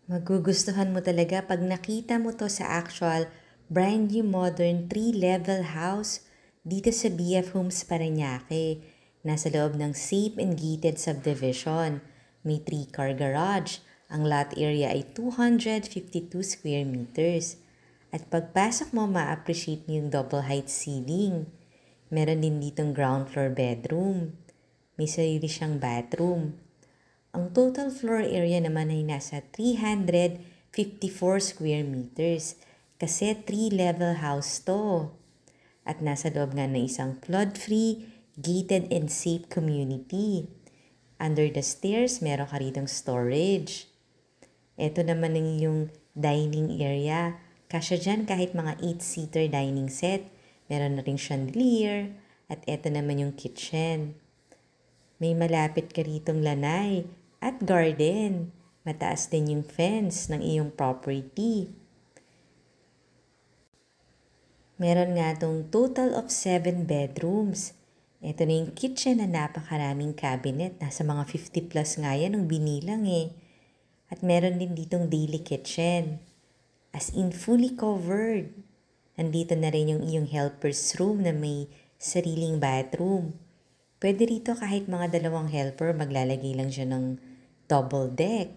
Magugustuhan mo talaga pag nakita mo to sa actual brand new modern 3-level house dito sa BF Homes Parañaque. Nasa loob ng safe and gated subdivision. May 3-car garage. Ang lot area ay 252 square meters. At pagpasok mo, ma-appreciate mo yung double height ceiling. Meron din ditong ground floor bedroom. May sarili siyang bathroom. Ang total floor area naman ay nasa 354 square meters kasi 3-level house to. At nasa loob nga ng isang flood-free, gated and safe community. Under the stairs, meron ka ritong storage. Ito naman ang yung dining area. Kasya dyan kahit mga 8-seater dining set. Meron na ring chandelier. At ito naman yung kitchen. May malapit ka ritong lanay at garden. Mataas din yung fence ng iyong property. Meron nga itong total of 7 bedrooms. Ito na yung kitchen na napakaraming cabinet. Nasa mga 50 plus nga yan nung binilang eh. At meron din ditong daily kitchen. As in fully covered. Nandito na rin yung iyong helper's room na may sariling bathroom. Pwede rito kahit mga 2 helper, maglalagay lang siya ng double deck.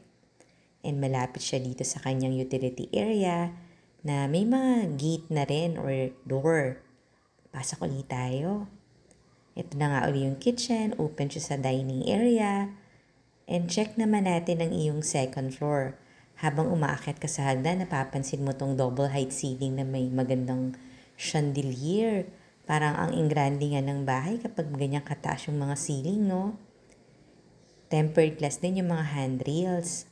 And malapit siya dito sa kanyang utility area na may mga gate na rin or door. Pasok ulit tayo. Ito na nga ulit yung kitchen, open siya sa dining area. And check naman natin ang iyong second floor. Habang umaakyat ka sa hagdan, napapansin mo tong double height ceiling na may magandang chandelier. Parang ang ingrande nga ng bahay kapag ganyan kataas yung mga ceiling, no? Tempered glass din yung mga handrails.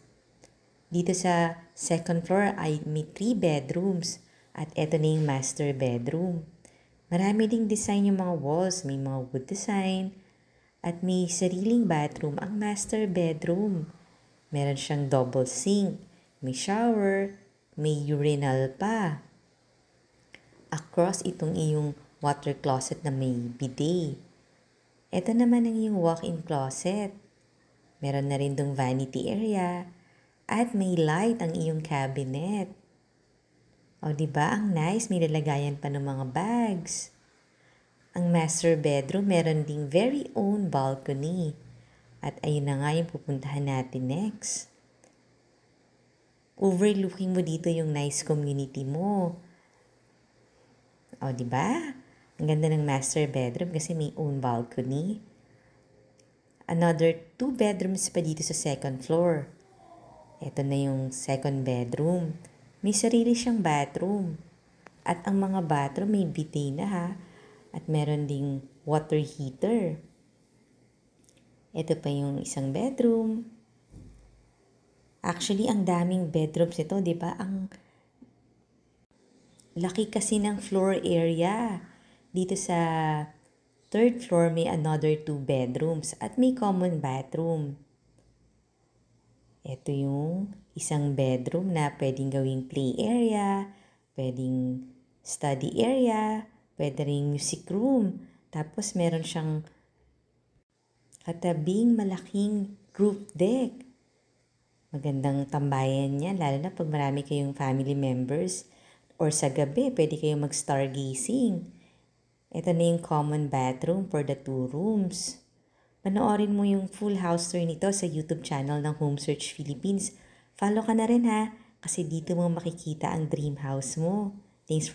Dito sa second floor ay may 3 bedrooms at eto na yung master bedroom. Marami ding design yung mga walls, may mga wood design at may sariling bathroom ang master bedroom. Meron siyang double sink, may shower, may urinal pa. Across itong iyong water closet na may bidet. Ito naman ang iyong walk-in closet. Meron na rin dong vanity area at may light ang iyong cabinet. O diba ang nice, may lalagayan pa ng mga bags. Ang master bedroom meron ding very own balcony. At ayun na nga yung pupuntahan natin next. Overlooking mo dito yung nice community mo. O diba? Ang ganda ng master bedroom kasi may own balcony. Another 2 bedrooms pa dito sa second floor. Ito na yung second bedroom. May sarili siyang bathroom. At ang mga bathroom may bidet na ha. At meron ding water heater. Ito pa yung isang bedroom. Actually, ang daming bedrooms ito, di ba? Ang laki kasi ng floor area. Dito sa third floor may another 2 bedrooms at may common bathroom. Ito yung isang bedroom na pwedeng gawing play area, pwedeng study area, pwede ring music room. Tapos meron siyang katabing malaking roof deck. Magandang tambayan yan, lalo na pag marami kayong family members. Or sa gabi, pwede kayong mag-stargazing. Ito na yung common bathroom for the 2 rooms. Panoorin mo yung full house tour nito sa YouTube channel ng Home Search Philippines. Follow ka na rin ha, kasi dito mo makikita ang dream house mo.